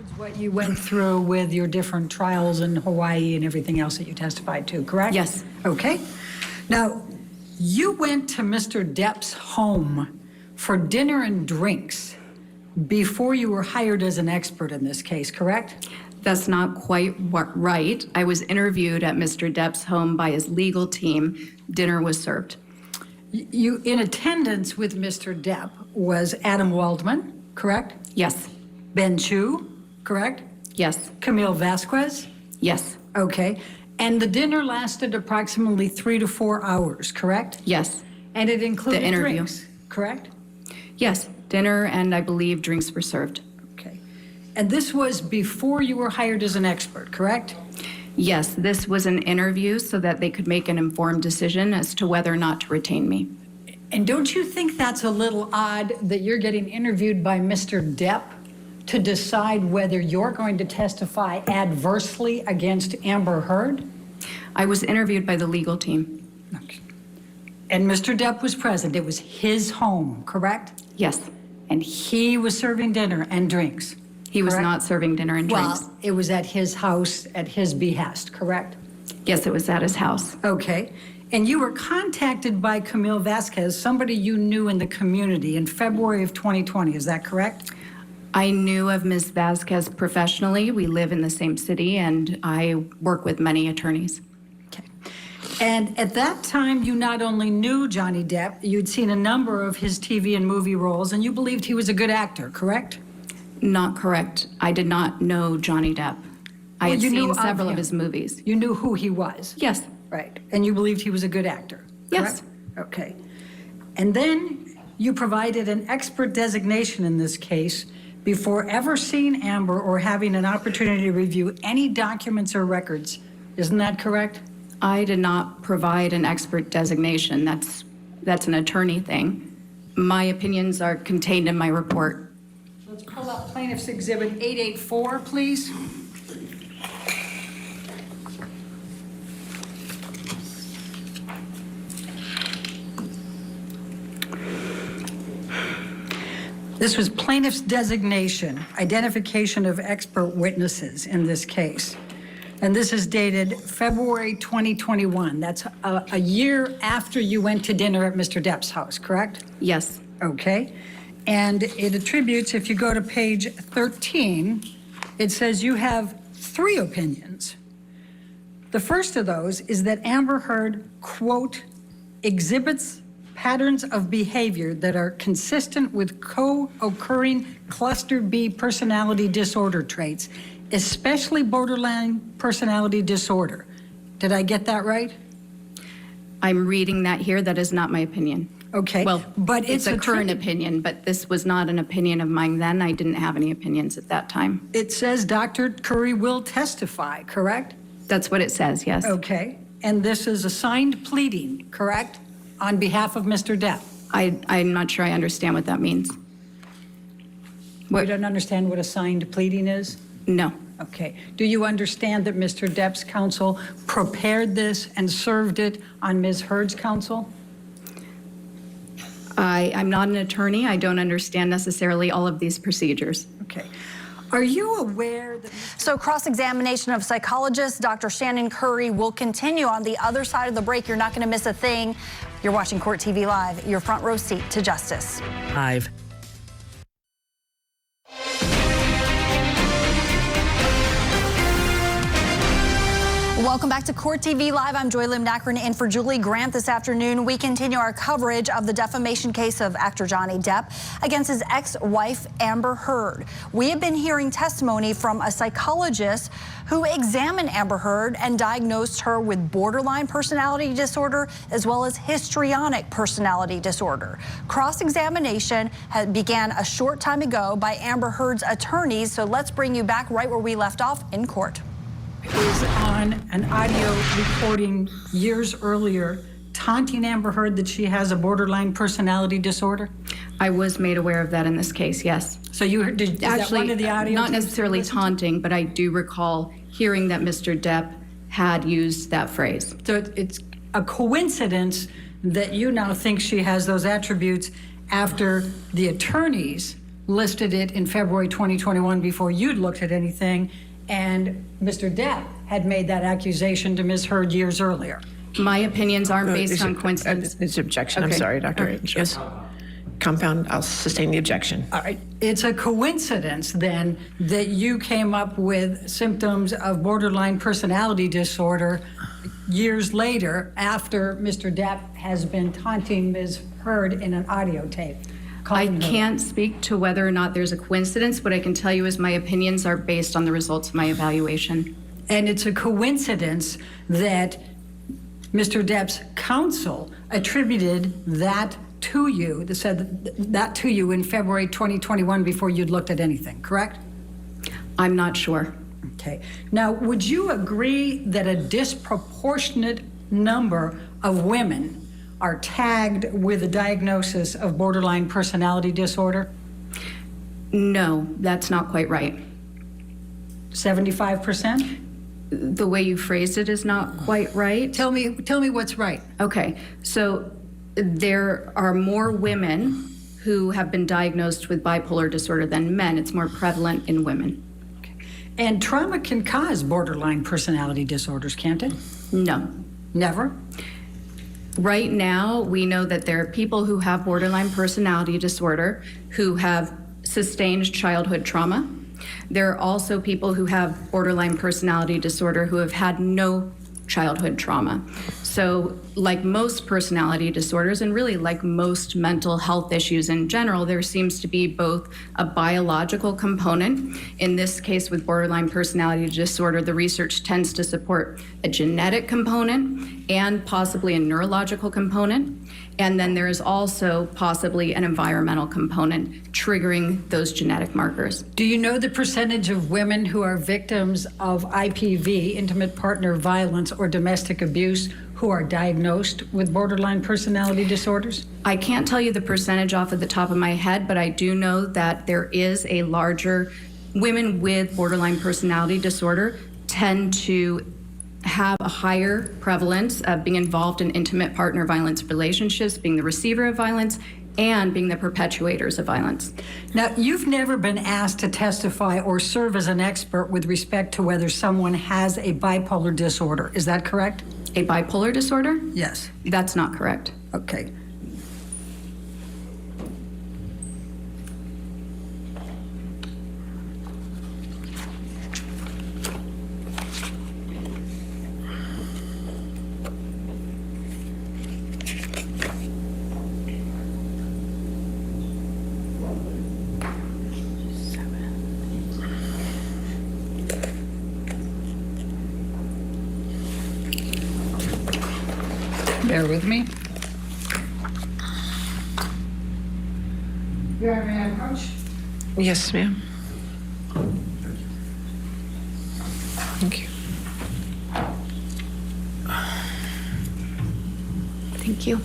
includes what you went through with your different trials in Hawaii and everything else that you testified to, correct? Yes. Okay. Now, you went to Mr. Depp's home for dinner and drinks before you were hired as an expert in this case, correct? That's not quite right. I was interviewed at Mr. Depp's home by his legal team. Dinner was served. You, in attendance with Mr. Depp was Adam Waldman, correct? Yes. Ben Chu, correct? Yes. Camille Vasquez? Yes. Okay. And the dinner lasted approximately 3 to 4 hours, correct? Yes. And it included The interview. drinks, correct? Yes. Dinner and I believe drinks were served. Okay. And this was before you were hired as an expert, correct? Yes, this was an interview so that they could make an informed decision as to whether or not to retain me. And don't you think that's a little odd that you're getting interviewed by Mr. Depp to decide whether you're going to testify adversely against Amber Heard? I was interviewed by the legal team. Okay. And Mr. Depp was present. It was his home, correct? Yes. And he was serving dinner and drinks. He was correct? not serving dinner and drinks. Well, it was at his house at his behest, correct? Yes, it was at his house. Okay. And you were contacted by Camille Vasquez, somebody you knew in the community, in February of 2020. Is that correct? I knew of Ms. Vasquez professionally. We live in the same city, and I work with many attorneys. Okay. And at that time, you not only knew Johnny Depp, you'd seen a number of his TV and movie roles, and you believed he was a good actor, correct? Not correct. I did not know Johnny Depp. I had seen several of his movies. You knew who he was? Yes. Right. And you believed he was a good actor? Yes. Correct? Okay. And then you provided an expert designation in this case before ever seeing Amber or having an opportunity to review any documents or records. Isn't that correct? I did not provide an expert designation. That's an attorney thing. My opinions are contained in my report. Let's pull up Plaintiff's Exhibit 884, please. This was plaintiff's designation, identification of expert witnesses in this case. And this is dated February 2021. That's a year after you went to dinner at Mr. Depp's house, correct? Yes. Okay. And it attributes, if you go to page 13, it says you have 3 opinions. The first of those is that Amber Heard, quote, exhibits patterns of behavior that are consistent with co-occurring cluster B personality disorder traits, especially borderline personality disorder. Did I get that right? I'm reading that here. That is not my opinion. Okay. Well, but it's a current opinion, but this was not an opinion of mine then. I didn't have any opinions at that time. It says Dr. Curry will testify, correct? That's what it says, yes. Okay. And this is a signed pleading, correct? On behalf of Mr. Depp. I'm not sure I understand what that means. You don't understand what a signed pleading is? No. Okay. Do you understand that Mr. Depp's counsel prepared this and served it on Ms. Heard's counsel? I'm not an attorney. I don't understand necessarily all of these procedures. Okay. Are you aware that... So cross-examination of psychologist Dr. Shannon Curry will continue on the other side of the break. You're not going to miss a thing. You're watching Court TV Live, your front row seat to justice. Live. Welcome back to Court TV Live. I'm Joy Lim Nakrin in for Julie Grant this afternoon. We continue our coverage of the defamation case of actor Johnny Depp against his ex-wife Amber Heard. We have been hearing testimony from a psychologist who examined Amber Heard and diagnosed her with borderline personality disorder as well as histrionic personality disorder. Cross-examination began a short time ago by Amber Heard's attorneys, so let's bring you back right where we left off in court. Is on an audio recording years earlier taunting Amber Heard that she has a borderline personality disorder? I was made aware of that in this case, yes. So you heard, is that one of the audio not tapes necessarily you listened taunting, but I do recall hearing that Mr. Depp had used that phrase. to? So it's a coincidence that you now think she has those attributes after the attorneys listed it in February 2021 before you'd looked at anything, and Mr. Depp had made that accusation to Ms. Heard years earlier. My opinions aren't based on coincidence. It's objection. I'm Okay. sorry, Dr. H. Yes. Compound, I'll sustain the objection. All right. It's a coincidence then that you came up with symptoms of borderline personality disorder years later after Mr. Depp has been taunting Ms. Heard in an audio tape. I can't speak to whether or not there's a coincidence. What I can tell you is my opinions are based on the results of my evaluation. And it's a coincidence that Mr. Depp's counsel attributed that to you, that said that to you in February 2021 before you'd looked at anything, correct? I'm not sure. Okay. Now, would you agree that a disproportionate number of women are tagged with a diagnosis of borderline personality disorder? No, that's not quite right. 75%? The way you phrased it is not quite right. Tell me what's right. Okay, so there are more women who have been diagnosed with bipolar disorder than men. It's more prevalent in women. And trauma can cause borderline personality disorders, can't it? No. Never? Right now, we know that there are people who have borderline personality disorder who have sustained childhood trauma. There are also people who have borderline personality disorder who have had no childhood trauma. So like most personality disorders, and really like most mental health issues in general, there seems to be both a biological component. In this case with borderline personality disorder, the research tends to support a genetic component and possibly a neurological component. And then there is also possibly an environmental component triggering those genetic markers. Do you know the percentage of women who are victims of IPV, intimate partner violence, or domestic abuse who are diagnosed with borderline personality disorders? I can't tell you the percentage off of the top of my head, but I do know that there is a larger, women with borderline personality disorder tend to have a higher prevalence of being involved in intimate partner violence relationships, being the receiver of violence, and being the perpetuators of violence. Now, you've never been asked to testify or serve as an expert with respect to whether someone has a bipolar disorder. Is that correct? A bipolar disorder? Yes. That's not correct. Okay. Bear with me. May I approach? Yes, ma'am. Thank you. Thank you.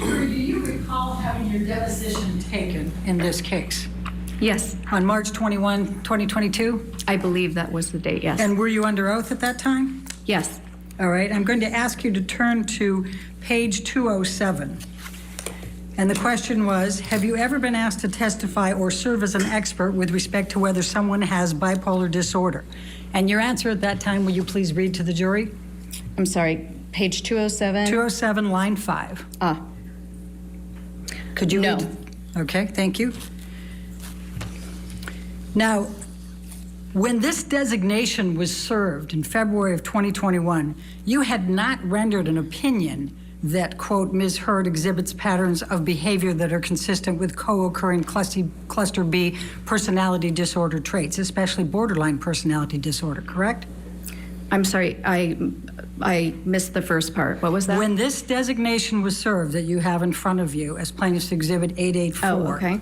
Do you recall having your deposition taken in this case? Yes, On March 21, 2022? I believe that was the date, yes. And were you under oath at that time? Yes. All right, I'm going to ask you to turn to page 207. And the question was, have you ever been asked to testify or serve as an expert with respect to whether someone has bipolar disorder? And your answer at that time, will you please read to the jury? I'm sorry, page 207? 207, line 5. Could you No. read? Okay, thank you. Now, when this designation was served in February of 2021, you had not rendered an opinion that, quote, Ms. Heard exhibits patterns of behavior that are consistent with co-occurring cluster B personality disorder traits, especially borderline personality disorder, correct? I'm sorry, I missed the first part. What was that? When this designation was served that you have in front of you as Plaintiff's Exhibit 884, Oh, okay.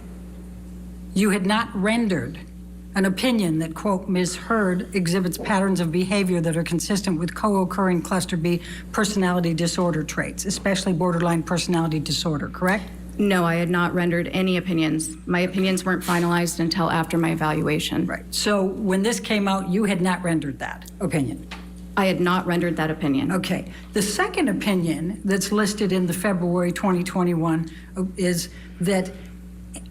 you had not rendered an opinion that, quote, Ms. Heard exhibits patterns of behavior that are consistent with co-occurring cluster B personality disorder traits, especially borderline personality disorder, correct? No, I had not rendered any opinions. My opinions weren't finalized until after my evaluation. Right. So when this came out, you had not rendered that opinion? I had not rendered that opinion. Okay. The second opinion that's listed in the February 2021 is that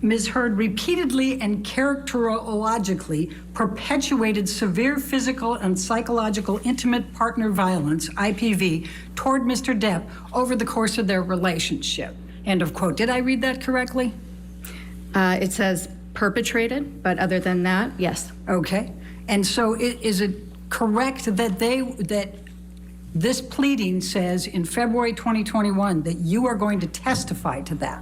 Ms. Heard repeatedly and characterologically perpetuated severe physical and psychological intimate partner violence, IPV, toward Mr. Depp over the course of their relationship. End of quote. Did I read that correctly? It says perpetrated, but other than that, yes. Okay. And so is it correct that that this pleading says in February 2021 that you are going to testify to that?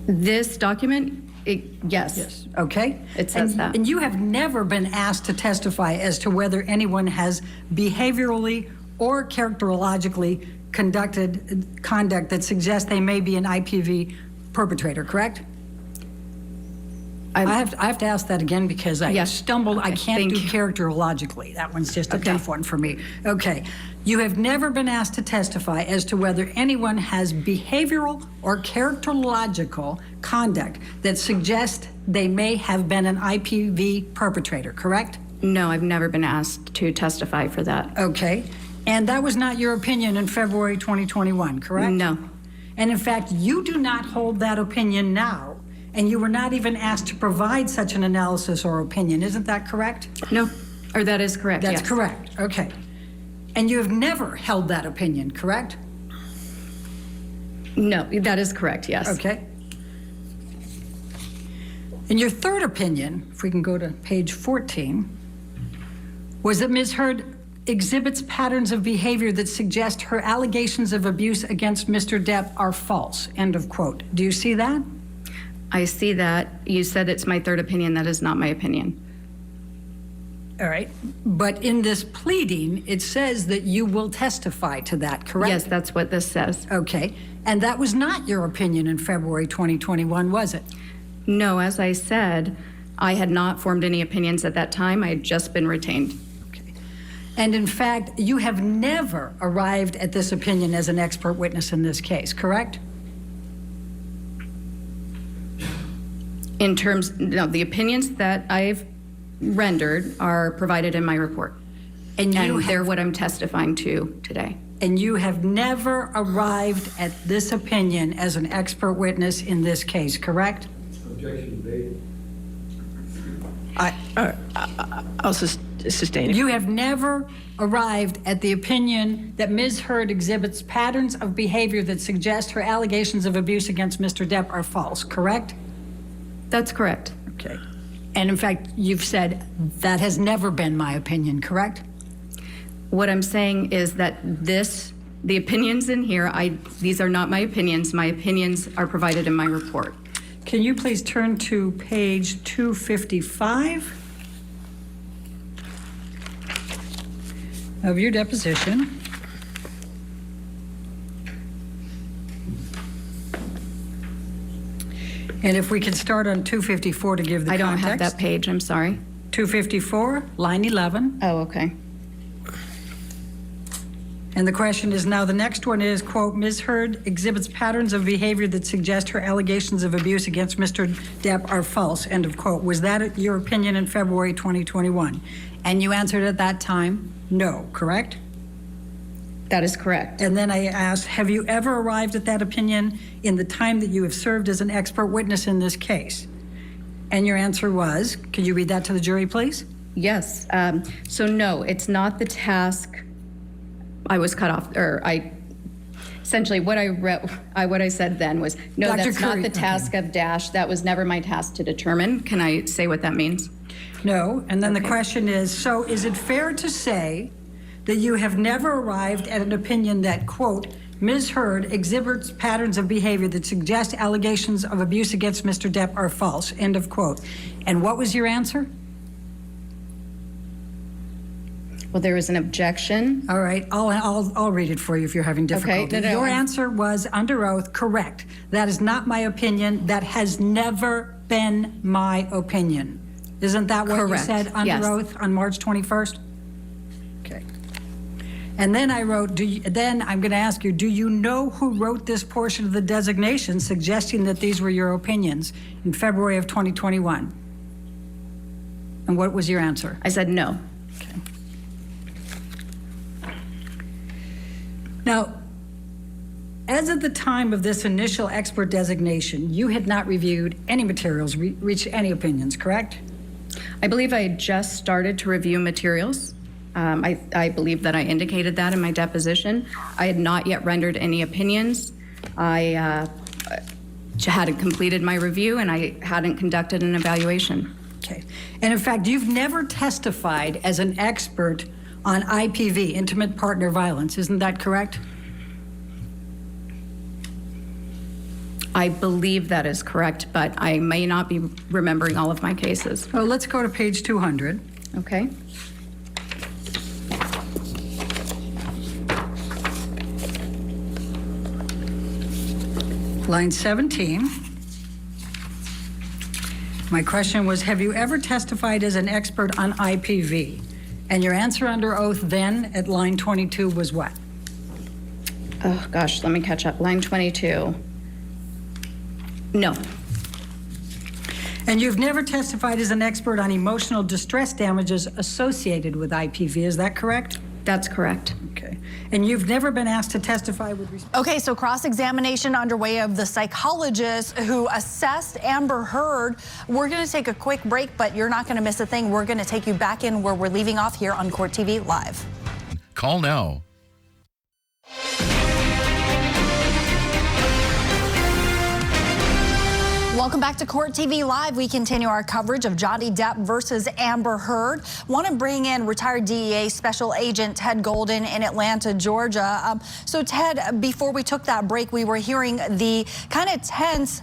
This document, yes. Yes. Okay. It says that. And you have never been asked to testify as to whether anyone has behaviorally or characterologically conducted conduct that suggests they may be an IPV perpetrator, correct? I have to ask that again because I Yes. stumbled. I Okay, can't thank do you. characterologically. That one's just a Okay. tough one for me. Okay. You have never been asked to testify as to whether anyone has behavioral or characterological conduct that suggests they may have been an IPV perpetrator, correct? No, I've never been asked to testify for that. Okay. And that was not your opinion in February 2021, correct? No. And in fact, you do not hold that opinion now, and you were not even asked to provide such an analysis or opinion. Isn't that correct? No, or that is correct, That's yes. correct. Okay. And you have never held that opinion, correct? No, that is correct, yes. Okay. And your third opinion, if we can go to page 14, was that Ms. Heard exhibits patterns of behavior that suggest her allegations of abuse against Mr. Depp are false. End of quote. Do you see that? I see that. You said it's my third opinion. That is not my opinion. All right. But in this pleading, it says that you will testify to that, correct? Yes, that's what this says. Okay. And that was not your opinion in February 2021, was it? No, as I said, I had not formed any opinions at that time. I had just been retained. Okay. And in fact, you have never arrived at this opinion as an expert witness in this case, correct? In terms, no, the opinions that I've rendered are provided in my report. And They're what I'm testifying to today. And you have never arrived at this opinion as an expert witness in this case, correct? Objection made. I'll sustain it. You have never arrived at the opinion that Ms. Heard exhibits patterns of behavior that suggest her allegations of abuse against Mr. Depp are false, correct? That's correct. Okay. And in fact, you've said that has never been my opinion, correct? What I'm saying is that the opinions in here, these are not my opinions. My opinions are provided in my report. Can you please turn to page 255 of your deposition? And if we could start on 254 to give the I don't context. have that page, I'm sorry. 254, line 11. Oh, okay. And the question is now, the next one is, quote, Ms. Heard exhibits patterns of behavior that suggest her allegations of abuse against Mr. Depp are false, end of quote. Was that your opinion in February 2021? And you answered at that time, no, correct? That is correct. And then I asked, have you ever arrived at that opinion in the time that you have served as an expert witness in this case? And your answer was, could you read that to the jury, please? Yes. So no, it's not the task. I was cut off, or essentially what I said then was, no, Dr. that's Curry, not the task of Dash. That was never my task to determine. Can I say what that means? No. And then the Okay. question is, so is it fair to say that you have never arrived at an opinion that, quote, Ms. Heard exhibits patterns of behavior that suggest allegations of abuse against Mr. Depp are false, end of quote. And what was your answer? Well, there was an objection. All right, I'll read it for you if you're having difficulty. no, Your I- answer was under oath, correct. That is not my opinion. That has never been my opinion. Isn't that what you Correct, said under yes. oath on March 21st? Okay. And then I wrote, then I'm going to ask you, do you know who wrote this portion of the designation suggesting that these were your opinions in February of 2021? And what was your answer? I said no. Now, as of the time of this initial expert designation, you had not reviewed any materials, reached any opinions, correct? I believe I had just started to review materials. I believe that I indicated that in my deposition. I had not yet rendered any opinions. I hadn't completed my review, and I hadn't conducted an evaluation. Okay. And in fact, you've never testified as an expert on IPV, intimate partner violence, isn't that correct? I believe that is correct, but I may not be remembering all of my cases. Well, let's go to page 200. Okay. Line 17. My question was, have you ever testified as an expert on IPV? And your answer under oath then at line 22 was what? Oh, gosh, let me catch up. Line 22. No. And you've never testified as an expert on emotional distress damages associated with IPV, is that correct? That's correct. Okay. And you've never been asked to testify with respect. Okay, so cross-examination underway of the psychologist who assessed Amber Heard. We're going to take a quick break, but you're not going to miss a thing. We're going to take you back in where we're leaving off here on Court TV Live. Call now. Welcome back to Court TV Live. We continue our coverage of Johnny Depp versus Amber Heard. Want to bring in retired DEA Special Agent Ted Golden in Atlanta, Georgia. So Ted, before we took that break, we were hearing the kind of tense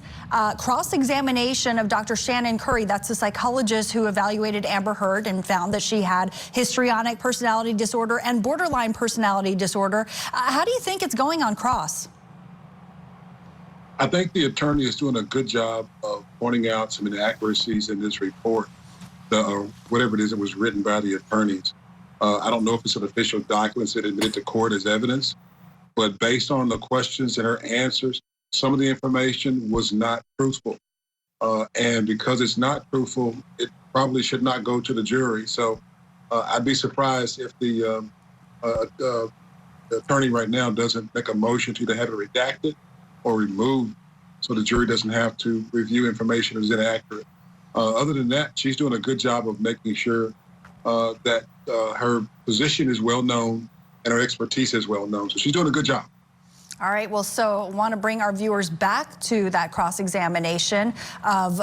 cross-examination of Dr. Shannon Curry. That's the psychologist who evaluated Amber Heard and found that she had histrionic personality disorder and borderline personality disorder. How do you think it's going on cross? I think the attorney is doing a good job of pointing out some inaccuracies in this report, whatever it is that was written by the attorneys. I don't know if it's an official document that admitted to court as evidence, but based on the questions and her answers, some of the information was not truthful. And because it's not truthful, it probably should not go to the jury. So I'd be surprised if the attorney right now doesn't make a motion to either have it redacted or removed so the jury doesn't have to review information that is inaccurate. Other than that, she's doing a good job of making sure that her position is well known and her expertise is well known. So she's doing a good job. All right, well, so want to bring our viewers back to that cross-examination of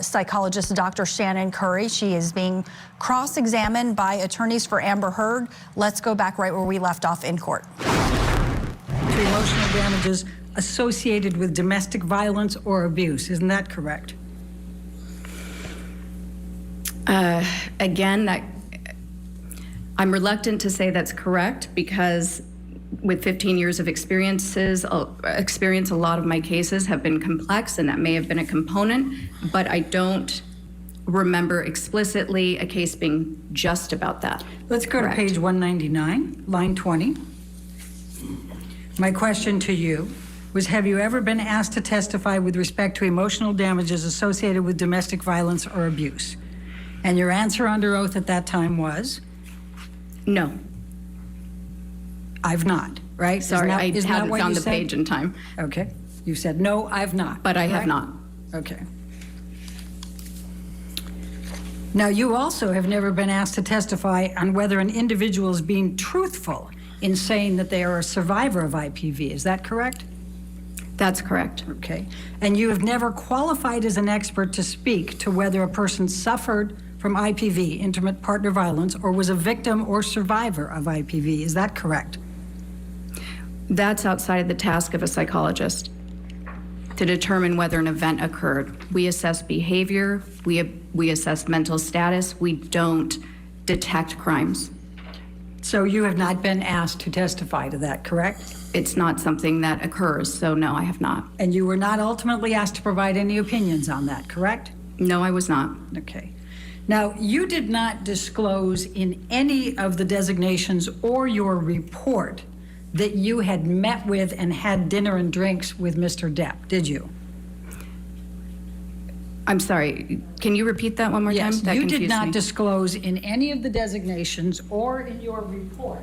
psychologist Dr. Shannon Curry. She is being cross-examined by attorneys for Amber Heard. Let's go back right where we left off in court. To emotional damages associated with domestic violence or abuse, isn't that correct? Again, I'm reluctant to say that's correct because with 15 years of experience, a lot of my cases have been complex, and that may have been a component, but I don't remember explicitly a case being just about that. Let's go Correct. to page 199, line 20. My question to you was, have you ever been asked to testify with respect to emotional damages associated with domestic violence or abuse? And your answer under oath at that time was? No. I've not, right? Sorry, I isn't that haven't what found you the said? page in time. Okay. You said, no, I've not. But I have correct? not. Okay. Now, you also have never been asked to testify on whether an individual is being truthful in saying that they are a survivor of IPV. Is that correct? That's correct. Okay. And you have never qualified as an expert to speak to whether a person suffered from IPV, intimate partner violence, or was a victim or survivor of IPV. Is that correct? That's outside the task of a psychologist to determine whether an event occurred. We assess behavior, we assess mental status, we don't detect crimes. So you have not been asked to testify to that, correct? It's not something that occurs, so no, I have not. And you were not ultimately asked to provide any opinions on that, correct? No, I was not. Okay. Now, you did not disclose in any of the designations or your report that you had met with and had dinner and drinks with Mr. Depp, did you? I'm sorry, can you repeat that one more Yes, time? That you did confused not me. disclose in any of the designations or in your report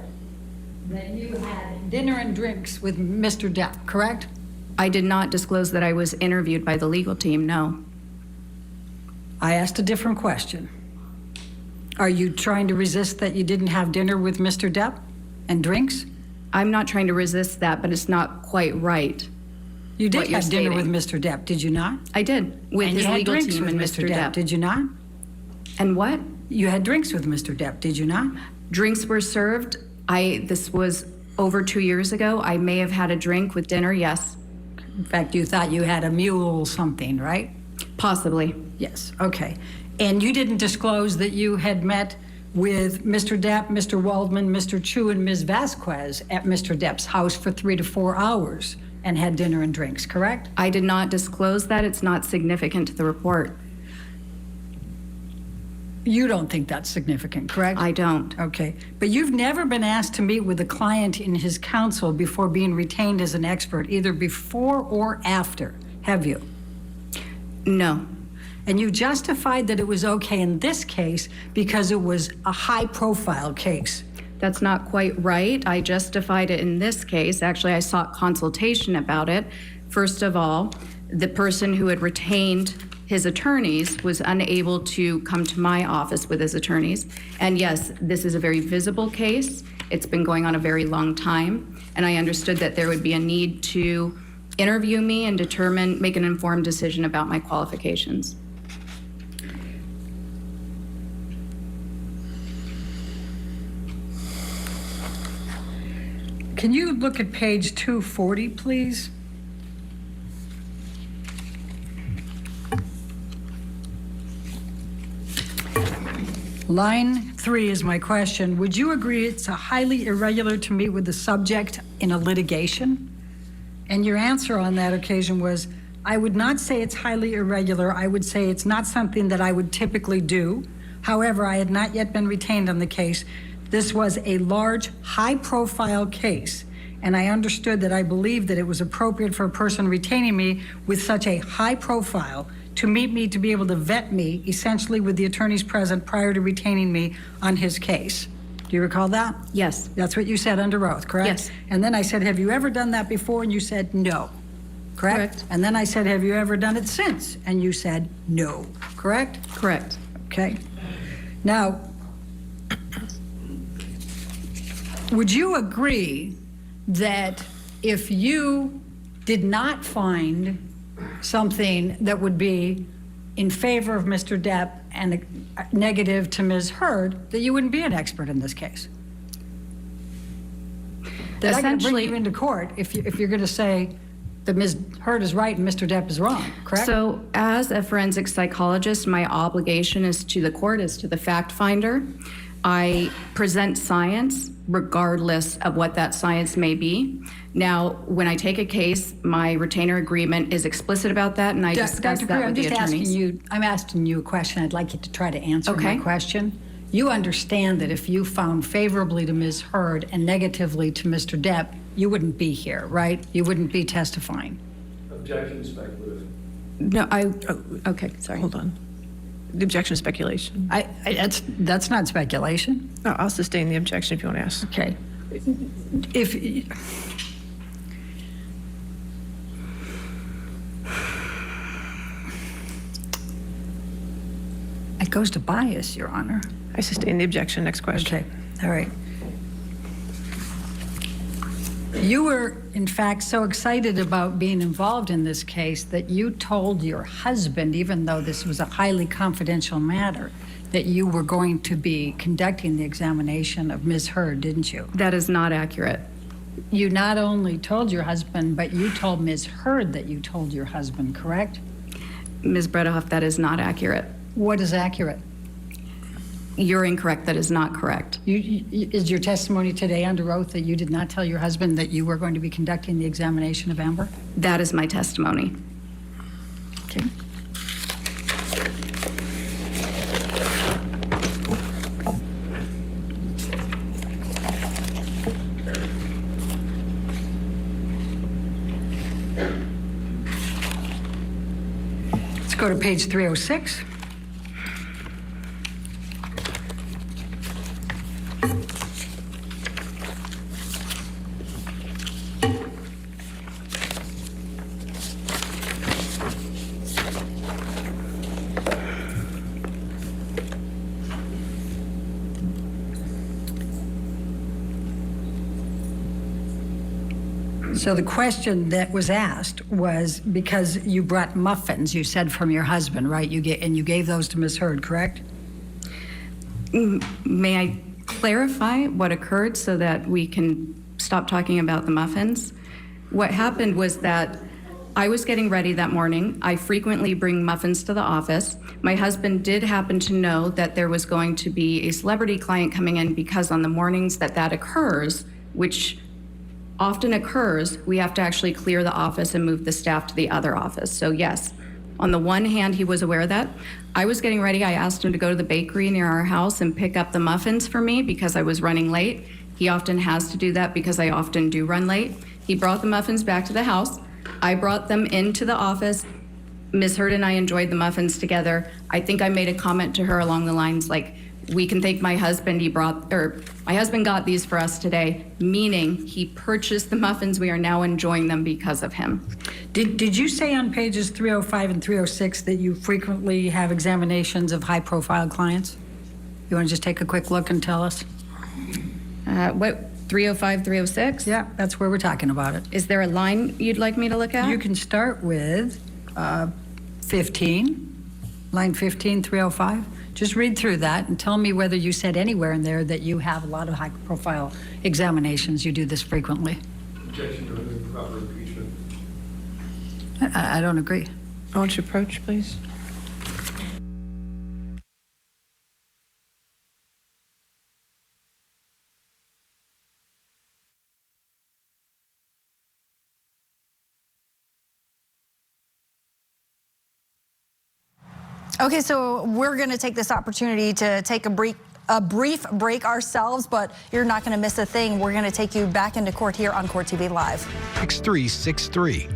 that you had dinner and drinks with Mr. Depp, correct? I did not disclose that I was interviewed by the legal team, no. I asked a different question. Are you trying to resist that you didn't have dinner with Mr. Depp and drinks? I'm not trying to resist that, but it's not quite right. You did What you're have dinner with stating. Mr. Depp, did you not? I did, with And his you had legal drinks team with and Mr. Mr. Depp. did you not? And what? You had drinks with Mr. Depp, did you not? Drinks were served. This was over 2 years ago. I may have had a drink with dinner, yes, In fact, you thought you had a mule something, right? possibly. Yes, okay. And you didn't disclose that you had met with Mr. Depp, Mr. Waldman, Mr. Chu, and Ms. Vasquez at Mr. Depp's house for 3 to 4 hours and had dinner and drinks, correct? I did not disclose that. It's not significant to the report. You don't think that's significant, correct? I don't. Okay. But you've never been asked to meet with a client in his counsel before being retained as an expert, either before or after, have you? No. And you justified that it was okay in this case because it was a high-profile case. That's not quite right. I justified it in this case. Actually, I sought consultation about it. First of all, the person who had retained his attorneys was unable to come to my office with his attorneys. And yes, this is a very visible case. It's been going on a very long time. And I understood that there would be a need to interview me and make an informed decision about my qualifications. Can you look at page 240, please? Line 3 is my question. Would you agree it's highly irregular to meet with the subject in a litigation? And your answer on that occasion was, I would not say it's highly irregular. I would say it's not something that I would typically do. However, I had not yet been retained on the case. This was a large, high-profile case, and I understood that I believed that it was appropriate for a person retaining me with such a high profile to meet me, to be able to vet me, essentially with the attorneys present prior to retaining me on his case. Do you recall that? Yes. That's what you said under oath, correct? Yes. And then I said, have you ever done that before? And you said, no. Correct? Correct. And then I said, have you ever done it since? And you said, no. Correct? Correct. Okay. Now, would you agree that if you did not find something that would be in favor of Mr. Depp and negative to Ms. Heard, that you wouldn't be an expert in this case? That I'm going to bring you into court if you're going to say that Ms. Heard is right and Mr. Depp is wrong, correct? So as a forensic psychologist, my obligation is to the court, is to the fact finder. I present science regardless of what that science may be. Now, when I take a case, my retainer agreement is explicit about that, and I discuss Dr. that Curry, with the attorneys. I'm asking you a question. I'd like you to try to answer my Okay. question. You understand that if you found favorably to Ms. Heard and negatively to Mr. Depp, you wouldn't be here, right? You wouldn't be testifying. Objection speculative. No, okay, sorry. Hold on. The objection is speculation. That's not speculation. No, I'll sustain the objection if you want to ask. Okay. If it goes to bias, Your Honor. I sustain the objection. Next question. Okay, all right. You were, in fact, so excited about being involved in this case that you told your husband, even though this was a highly confidential matter, that you were going to be conducting the examination of Ms. Heard, didn't you? That is not accurate. You not only told your husband, but you told Ms. Heard that you told your husband, correct? Ms. Bredehoff, that is not accurate. What is accurate? You're incorrect. That is not correct. Is your testimony today under oath that you did not tell your husband that you were going to be conducting the examination of Amber? That is my testimony. Okay. Let's go to page 306. So the question that was asked was because you brought muffins, you said, from your husband, right? You gave those to Ms. Heard, correct? May I clarify what occurred so that we can stop talking about the muffins? What happened was that I was getting ready that morning. I frequently bring muffins to the office. My husband did happen to know that there was going to be a celebrity client coming in because on the mornings that occurs, which often occurs, we have to actually clear the office and move the staff to the other office. So yes, on the one hand, he was aware of that. I was getting ready. I asked him to go to the bakery near our house and pick up the muffins for me because I was running late. He often has to do that because I often do run late. He brought the muffins back to the house. I brought them into the office. Ms. Heard and I enjoyed the muffins together. I think I made a comment to her along the lines like, we can thank my husband, my husband got these for us today, meaning he purchased the muffins. We are now enjoying them because of him. Did you say on pages 305 and 306 that you frequently have examinations of high-profile clients? You want to just take a quick look and tell us? What, 305, 306? Yeah, that's where we're talking about it. Is there a line you'd like me to look at? You can start with 15, line 15, 305. Just read through that and tell me whether you said anywhere in there that you have a lot of high-profile examinations. You do this frequently. Objection to improper impeachment. I don't agree. I want you to approach, please. Okay, so we're going to take this opportunity to take a brief break ourselves, but you're not going to miss a thing. We're going to take you back into court here on Court TV Live. 6363.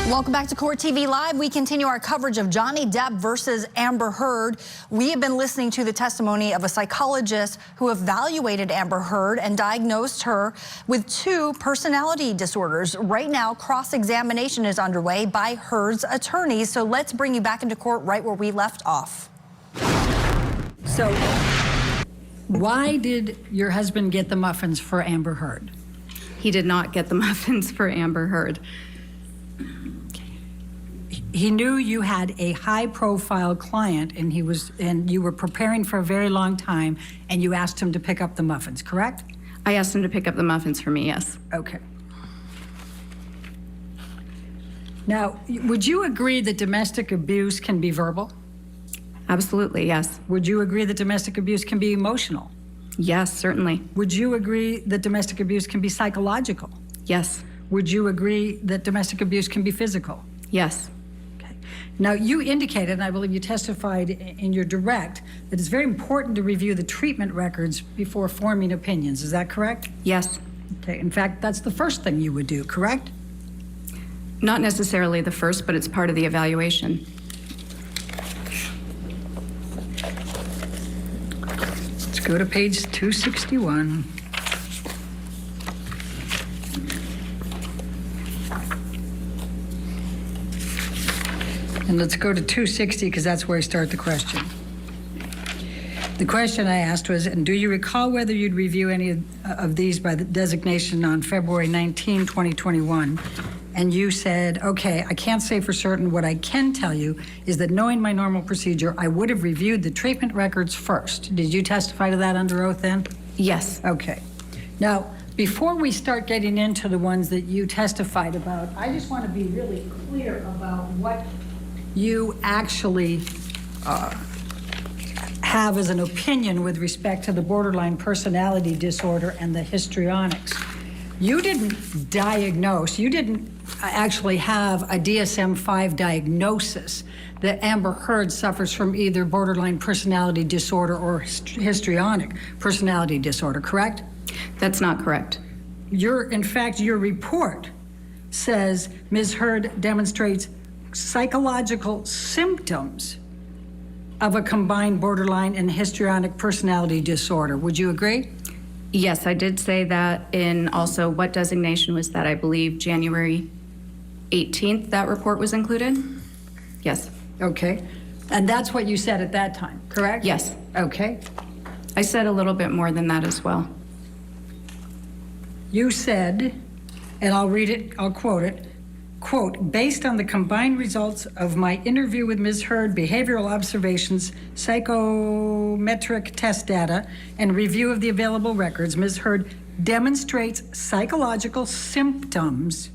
Welcome back to Court TV Live. We continue our coverage of Johnny Depp versus Amber Heard. We have been listening to the testimony of a psychologist who evaluated Amber Heard and diagnosed her with 2 personality disorders. Right now, cross-examination is underway by Heard's attorneys. So let's bring you back into court right where we left off. So why did your husband get the muffins for Amber Heard? He did not get the muffins for Amber Heard. He knew you had a high-profile client, and you were preparing for a very long time, and you asked him to pick up the muffins, correct? I asked him to pick up the muffins for me, yes. Okay. Now, would you agree that domestic abuse can be verbal? Absolutely, yes. Would you agree that domestic abuse can be emotional? Yes, certainly. Would you agree that domestic abuse can be psychological? Yes. Would you agree that domestic abuse can be physical? Yes. Now, you indicated, and I believe you testified in your direct, that it's very important to review the treatment records before forming opinions. Is that correct? Yes. Okay. In fact, that's the first thing you would do, correct? Not necessarily the first, but it's part of the evaluation. Let's go to page 261. And let's go to 260 because that's where I start the question. The question I asked was, and do you recall whether you'd review any of these by the designation on February 19, 2021? And you said, okay, I can't say for certain. What I can tell you is that knowing my normal procedure, I would have reviewed the treatment records first. Did you testify to that under oath then? Yes. Okay. Now, before we start getting into the ones that you testified about, I just want to be really clear about what you actually have as an opinion with respect to the borderline personality disorder and the histrionics. You didn't diagnose, you didn't actually have a DSM-5 diagnosis that Amber Heard suffers from either borderline personality disorder or histrionic personality disorder, correct? That's not correct. In fact, your report says Ms. Heard demonstrates psychological symptoms of a combined borderline and histrionic personality disorder. Would you agree? Yes, I did say that in also what designation was that? I believe January 18th that report was included? Yes. Okay. And that's what you said at that time, correct? Yes. Okay. I said a little bit more than that as well. You said, and I'll read it, I'll quote it, quote, based on the combined results of my interview with Ms. Heard, behavioral observations, psychometric test data, and review of the available records, Ms. Heard demonstrates psychological symptoms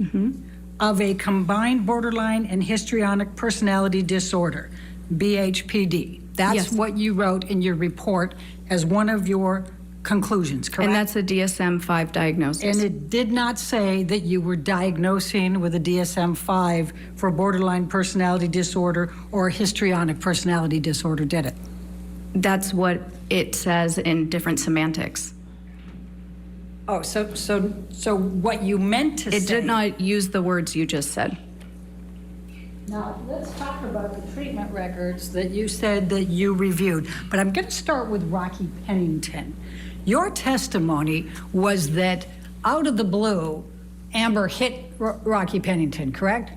of a combined borderline and histrionic personality disorder, BHPD. That's Yes. what you wrote in your report as one of your conclusions, correct? And that's a DSM-5 diagnosis. And it did not say that you were diagnosing with a DSM-5 for borderline personality disorder or histrionic personality disorder, did it? That's what it says in different semantics. Oh, so what you meant to say... It did not use the words you just said. Now, let's talk about the treatment records that you said that you reviewed. But I'm going to start with Rocky Pennington. Your testimony was that out of the blue, Amber hit Rocky Pennington, correct?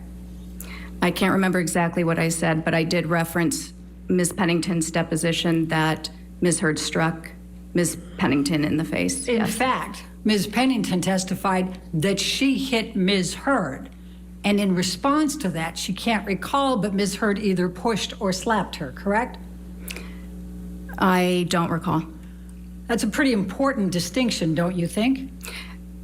I can't remember exactly what I said, but I did reference Ms. Pennington's deposition that Ms. Heard struck Ms. Pennington in the face. In Yes. fact, Ms. Pennington testified that she hit Ms. Heard. And in response to that, she can't recall, but Ms. Heard either pushed or slapped her, correct? I don't recall. That's a pretty important distinction, don't you think?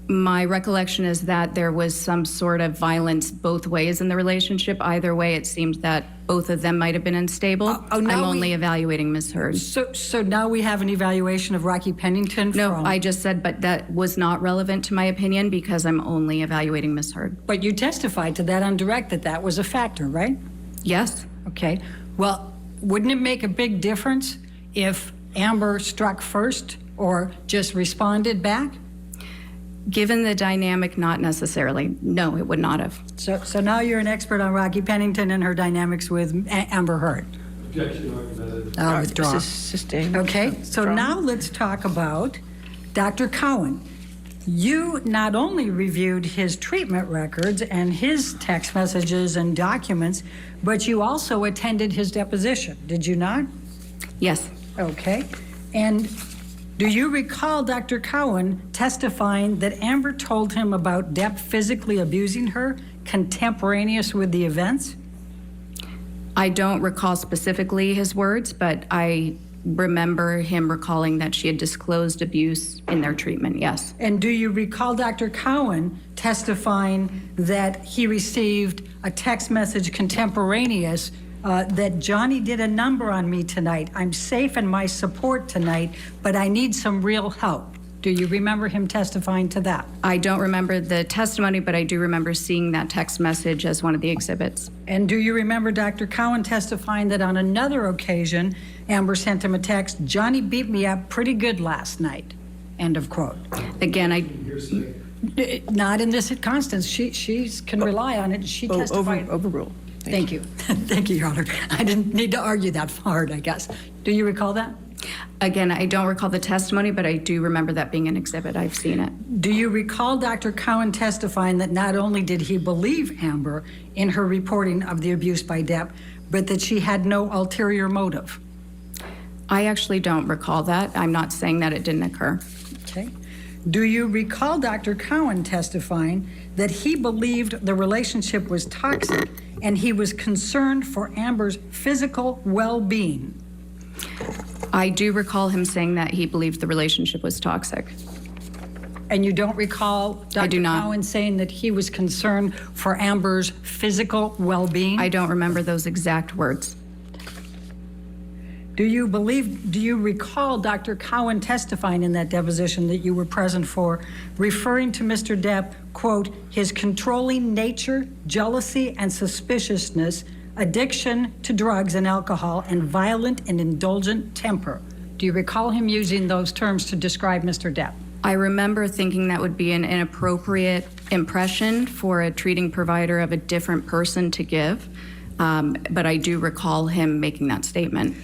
My recollection is that there was some sort of violence both ways in the relationship. Either way, it seemed that both of them might have been unstable. now I'm we- only evaluating Ms. Heard. So now we have an evaluation of Rocky Pennington No, from... I just said, but that was not relevant to my opinion because I'm only evaluating Ms. Heard. But you testified to that on direct that that was a factor, right? Yes. Okay. Well, wouldn't it make a big difference if Amber struck first or just responded back? Given the dynamic, not necessarily. No, it would not have. So now you're an expert on Rocky Pennington and her dynamics with Amber Heard. Objection argumented. I'll withdraw. Sustained. Okay, so now let's talk about Dr. Cowan. You not only reviewed his treatment records and his text messages and documents, but you also attended his deposition, did you not? Yes. Okay. And do you recall Dr. Cowan testifying that Amber told him about Depp physically abusing her contemporaneous with the events? I don't recall specifically his words, but I remember him recalling that she had disclosed abuse in their treatment, yes. And do you recall Dr. Cowan testifying that he received a text message contemporaneous that Johnny did a number on me tonight. I'm safe in my support tonight, but I need some real help. Do you remember him testifying to that? I don't remember the testimony, but I do remember seeing that text message as one of the exhibits. And do you remember Dr. Cowan testifying that on another occasion, Amber sent him a text, Johnny beat me up pretty good last night, end of quote. Again, Not in this Constance. She can rely on it. She testified. Overruled. Thank you. Thank you, Your Honor. I didn't need to argue that hard, I guess. Do you recall that? Again, I don't recall the testimony, but I do remember that being an exhibit. I've seen it. Do you recall Dr. Cowan testifying that not only did he believe Amber in her reporting of the abuse by Depp, but that she had no ulterior motive? I actually don't recall that. I'm not saying that it didn't occur. Okay. Do you recall Dr. Cowan testifying that he believed the relationship was toxic and he was concerned for Amber's physical well-being? I do recall him saying that he believed the relationship was toxic. And you don't recall Dr. I do not. Cowan saying that he was concerned for Amber's physical well-being? I don't remember those exact words. Do you recall Dr. Cowan testifying in that deposition that you were present for, referring to Mr. Depp, quote, his controlling nature, jealousy and suspiciousness, addiction to drugs and alcohol, and violent and indulgent temper? Do you recall him using those terms to describe Mr. Depp? I remember thinking that would be an inappropriate impression for a treating provider of a different person to give, but I do recall him making that statement.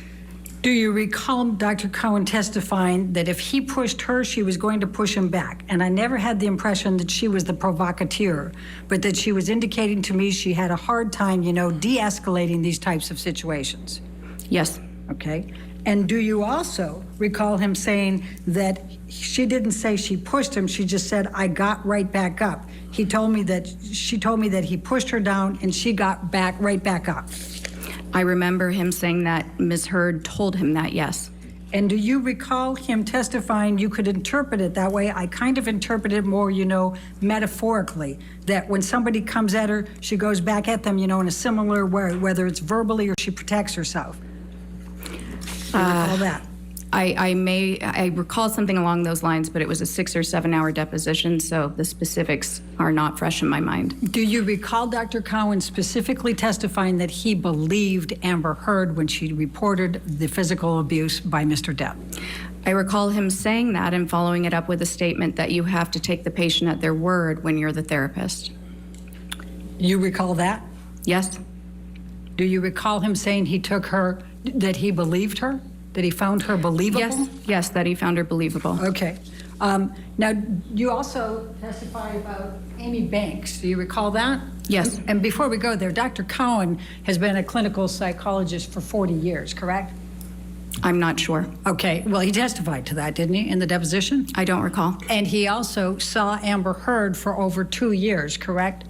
Do you recall Dr. Cowan testifying that if he pushed her, she was going to push him back? And I never had the impression that she was the provocateur, but that she was indicating to me she had a hard time, de-escalating these types of situations. Yes. Okay. And do you also recall him saying that she didn't say she pushed him, she just said, I got right back up? She told me that he pushed her down and she got right back up. I remember him saying that. Ms. Heard told him that, yes. And do you recall him testifying, you could interpret it that way? I kind of interpret it more, metaphorically, that when somebody comes at her, she goes back at them, in a similar way, whether it's verbally or she protects herself. Do you recall that? I recall something along those lines, but it was a 6 or 7 hour deposition, so the specifics are not fresh in my mind. Do you recall Dr. Cowan specifically testifying that he believed Amber Heard when she reported the physical abuse by Mr. Depp? I recall him saying that and following it up with a statement that you have to take the patient at their word when you're the therapist. You recall that? Yes. Do you recall him saying that he believed her? That he found her believable? Yes, that he found her believable. Okay. Now, you also testified about Amy Banks. Do you recall that? Yes. And before we go there, Dr. Cowan has been a clinical psychologist for 40 years, correct? I'm not sure. Okay. Well, he testified to that, didn't he, in the deposition? I don't recall. And he also saw Amber Heard for over 2 years, correct?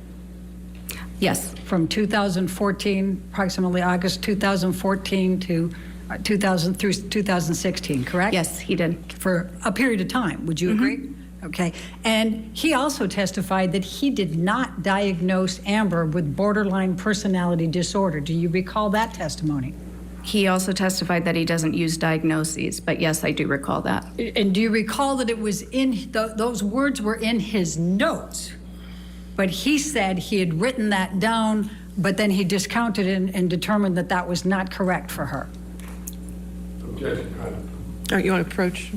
Yes. From 2014, approximately August 2014 to 2000 through 2016, correct? Yes, he did. For a period of time, would you agree? Okay. And he also testified that he did not diagnose Amber with borderline personality disorder. Do you recall that testimony? He also testified that he doesn't use diagnoses, but yes, I do recall that. And do you recall that it was those words were in his notes, but he said he had written that down, but then he discounted it and determined that that was not correct for her? Objection. Oh, you want to approach?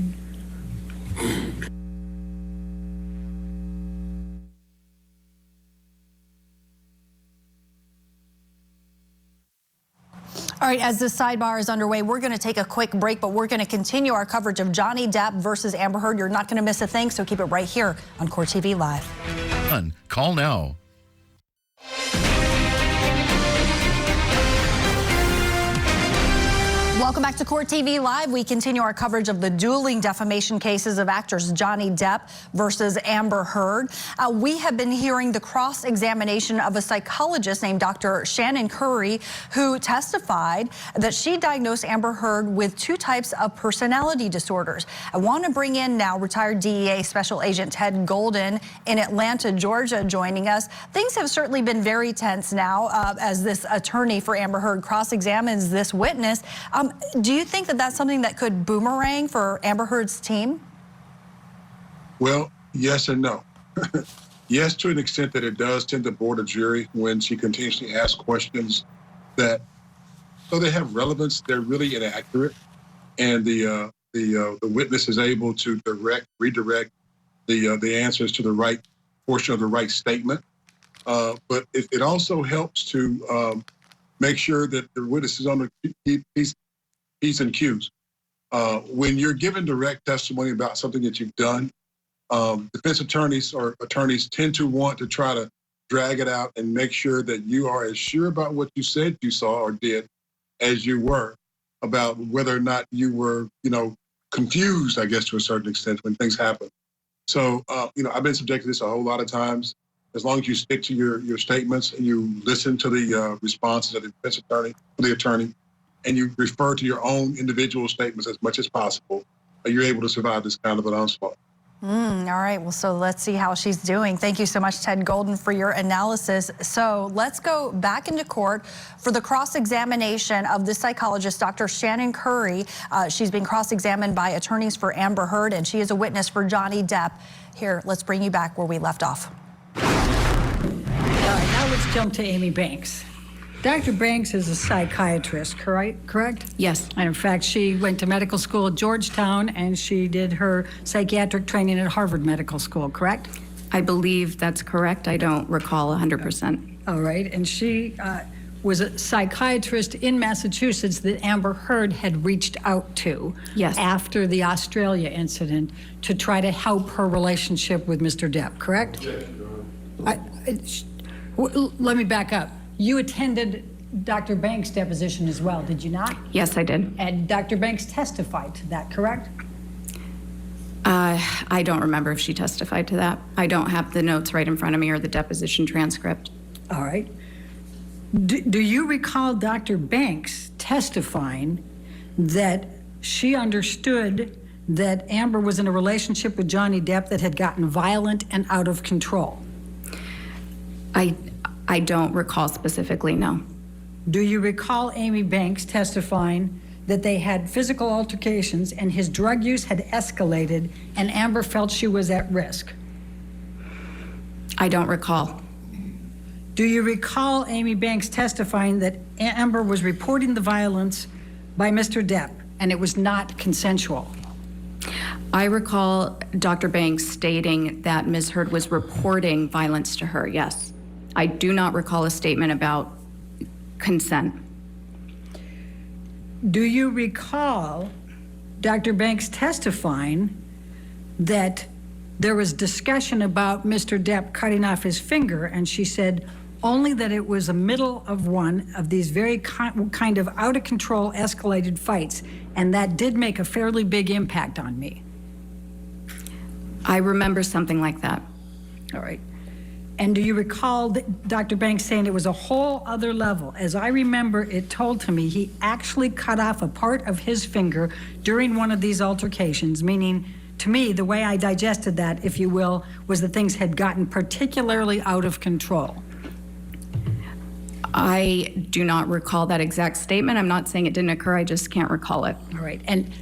All right, as this sidebar is underway, we're going to take a quick break, but we're going to continue our coverage of Johnny Depp versus Amber Heard. You're not going to miss a thing, so keep it right here on Court TV Live. Call now. Welcome back to Court TV Live. We continue our coverage of the dueling defamation cases of actors Johnny Depp versus Amber Heard. We have been hearing the cross-examination of a psychologist named Dr. Shannon Curry, who testified that she diagnosed Amber Heard with 2 types of personality disorders. I want to bring in now retired DEA Special Agent Ted Golden in Atlanta, Georgia, joining us. Things have certainly been very tense now as this attorney for Amber Heard cross-examines this witness. Do you think that that's something that could boomerang for Amber Heard's team? Well, yes and no. Yes, to an extent that it does tend to board a jury when she continuously asks questions that, though they have relevance, they're really inaccurate. And the witness is able to redirect the answers to the right portion of the right statement. But it also helps to make sure that the witness is on the P's and Q's. When you're given direct testimony about something that you've done, defense attorneys or attorneys tend to want to try to drag it out and make sure that you are as sure about what you said you saw or did as you were about whether or not you were, confused, I guess, to a certain extent when things happen. So, I've been subjected to this a whole lot of times. As long as you stick to your statements and you listen to the responses of the defense attorney, the attorney, and you refer to your own individual statements as much as possible, you're able to survive this kind of an onslaught. All right, well, so let's see how she's doing. Thank you so much, Ted Golden, for your analysis. So let's go back into court for the cross-examination of the psychologist, Dr. Shannon Curry. She's been cross-examined by attorneys for Amber Heard, and she is a witness for Johnny Depp. Here, let's bring you back where we left off. All right, now let's jump to Amy Banks. Dr. Banks is a psychiatrist, correct? Yes. And in fact, she went to medical school at Georgetown, and she did her psychiatric training at Harvard Medical School, correct? I believe that's correct. I don't recall 100%. All right, and she was a psychiatrist in Massachusetts that Amber Heard had reached out to after the Australia incident to try to help her relationship with Mr. Depp, correct? Objection, Your Honor. Let me back up. You attended Dr. Banks' deposition as well, did you not? Yes, I did. And Dr. Banks testified to that, correct? I don't remember if she testified to that. I don't have the notes right in front of me or the deposition transcript. All right. Do you recall Dr. Banks testifying that she understood that Amber was in a relationship with Johnny Depp that had gotten violent and out of control? I don't recall specifically, no. Do you recall Amy Banks testifying that they had physical altercations and his drug use had escalated and Amber felt she was at risk? I don't recall. Do you recall Amy Banks testifying that Amber was reporting the violence by Mr. Depp and it was not consensual? I recall Dr. Banks stating that Ms. Heard was reporting violence to her, yes. I do not recall a statement about consent. Do you recall Dr. Banks testifying that there was discussion about Mr. Depp cutting off his finger, and she said only that it was a middle of one of these very kind of out of control escalated fights, and that did make a fairly big impact on me? I remember something like that. All right. And do you recall Dr. Banks saying it was a whole other level? As I remember it told to me, he actually cut off a part of his finger during one of these altercations, meaning to me, the way I digested that, if you will, was that things had gotten particularly out of control. I do not recall that exact statement. I'm not saying it didn't occur, I just can't recall it. All right. And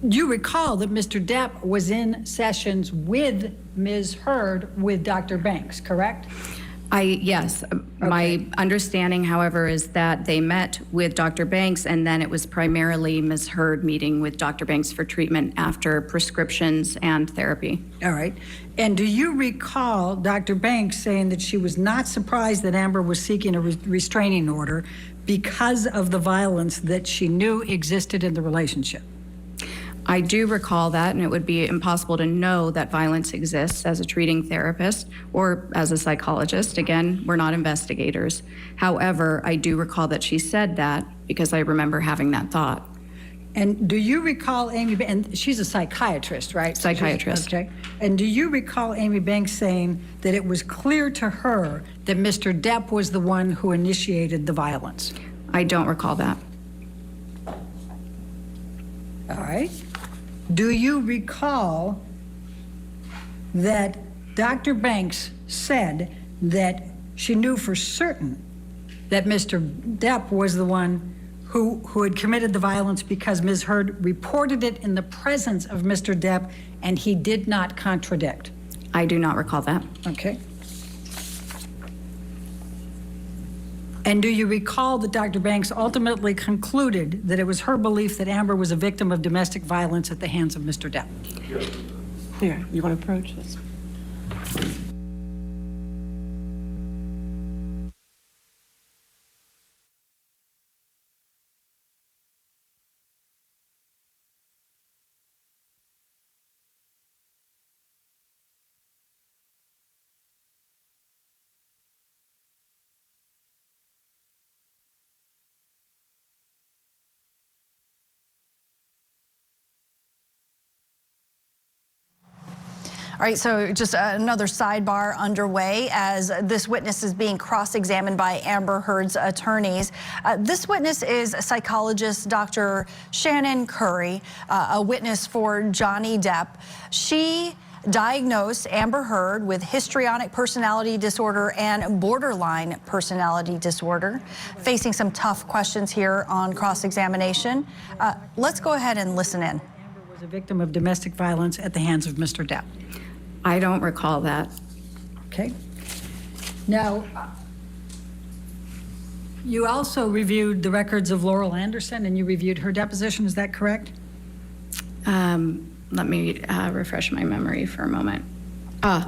you recall that Mr. Depp was in sessions with Ms. Heard with Dr. Banks, correct? Yes. My understanding, however, is that they met with Dr. Banks and then it was primarily Ms. Heard meeting with Dr. Banks for treatment after prescriptions and therapy. All right. And do you recall Dr. Banks saying that she was not surprised that Amber was seeking a restraining order because of the violence that she knew existed in the relationship? I do recall that, and it would be impossible to know that violence exists as a treating therapist or as a psychologist. Again, we're not investigators. However, I do recall that she said that because I remember having that thought. And do you recall Amy, and she's a psychiatrist, right? Psychiatrist. Okay. And do you recall Amy Banks saying that it was clear to her that Mr. Depp was the one who initiated the violence? I don't recall that. All right. Do you recall that Dr. Banks said that she knew for certain that Mr. Depp was the one who had committed the violence because Ms. Heard reported it in the presence of Mr. Depp and he did not contradict? I do not recall that. Okay. And do you recall that Dr. Banks ultimately concluded that it was her belief that Amber was a victim of domestic violence at the hands of Mr. Depp? Here, you want to approach this? All right, so just another sidebar underway as this witness is being cross-examined by Amber Heard's attorneys. This witness is psychologist Dr. Shannon Curry, a witness for Johnny Depp. She diagnosed Amber Heard with histrionic personality disorder and borderline personality disorder, facing some tough questions here on cross-examination. Let's go ahead and listen in. Amber was a victim of domestic violence at the hands of Mr. Depp. I don't recall that. Okay. Now, you also reviewed the records of Laurel Anderson and you reviewed her deposition, is that correct? Let me refresh my memory for a moment. I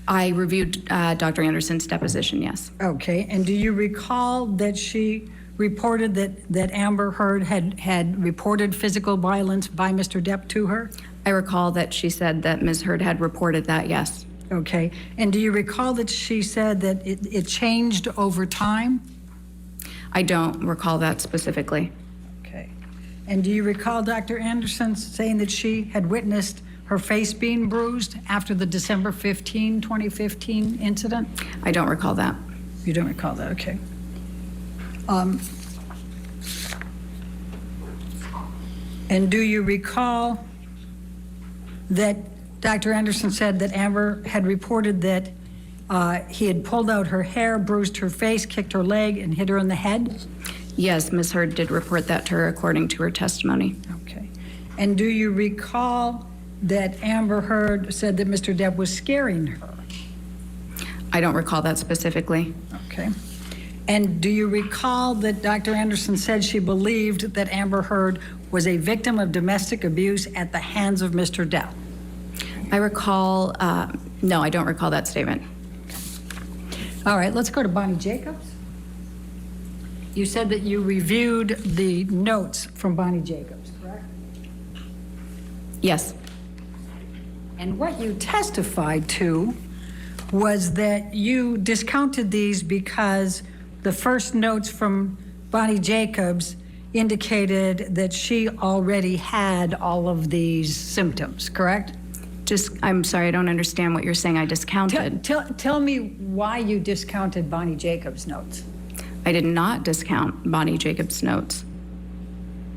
reviewed Dr. Anderson's deposition, yes. Okay, and do you recall that she reported that Amber Heard had reported physical violence by Mr. Depp to her? I recall that she said that Ms. Heard had reported that, yes. Okay. And do you recall that she said that it changed over time? I don't recall that specifically. Okay. And do you recall Dr. Anderson saying that she had witnessed her face being bruised after the December 15, 2015 incident? I don't recall that. You don't recall that, okay. And do you recall that Dr. Anderson said that Amber had reported that he had pulled out her hair, bruised her face, kicked her leg, and hit her in the head? Yes, Ms. Heard did report that to her according to her testimony. Okay. And do you recall that Amber Heard said that Mr. Depp was scaring her? I don't recall that specifically. Okay. And do you recall that Dr. Anderson said she believed that Amber Heard was a victim of domestic abuse at the hands of Mr. Depp? I recall, no, I don't recall that statement. All right, let's go to Bonnie Jacobs. You said that you reviewed the notes from Bonnie Jacobs, correct? Yes. And what you testified to was that you discounted these because the first notes from Bonnie Jacobs indicated that she already had all of these symptoms, correct? I'm sorry, I don't understand what you're saying. I discounted. Tell me why you discounted Bonnie Jacobs' notes. I did not discount Bonnie Jacobs' notes.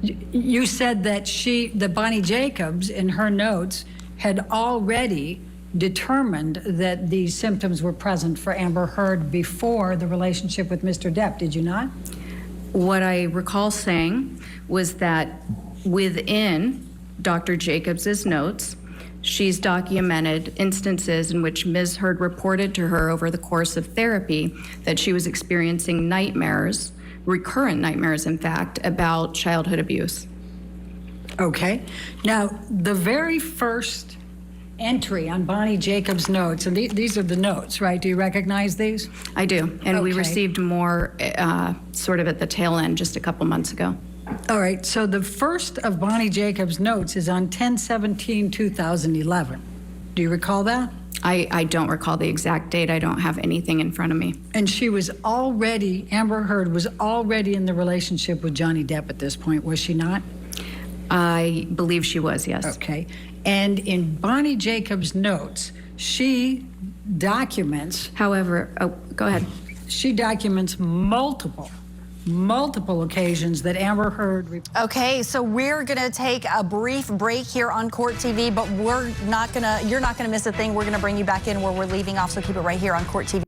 You said that Bonnie Jacobs, in her notes, had already determined that these symptoms were present for Amber Heard before the relationship with Mr. Depp, did you not? What I recall saying was that within Dr. Jacobs's notes, she's documented instances in which Ms. Heard reported to her over the course of therapy that she was experiencing nightmares, recurrent nightmares, in fact, about childhood abuse. Okay. Now, the very first entry on Bonnie Jacobs' notes, and these are the notes, right? Do you recognize these? I do, and we Okay. received more sort of at the tail end just a couple months ago. All right, so the first of Bonnie Jacobs' notes is on 10/17/2011. Do you recall that? I don't recall the exact date. I don't have anything in front of me. And Amber Heard was already in the relationship with Johnny Depp at this point, was she not? I believe she was, yes. Okay. And in Bonnie Jacobs' notes, she documents However, go ahead. She documents multiple occasions that Amber Heard. Okay, so we're gonna take a brief break here on Court TV, but you're not gonna miss a thing. We're gonna bring you back in where we're leaving off, so keep it right here on Court TV.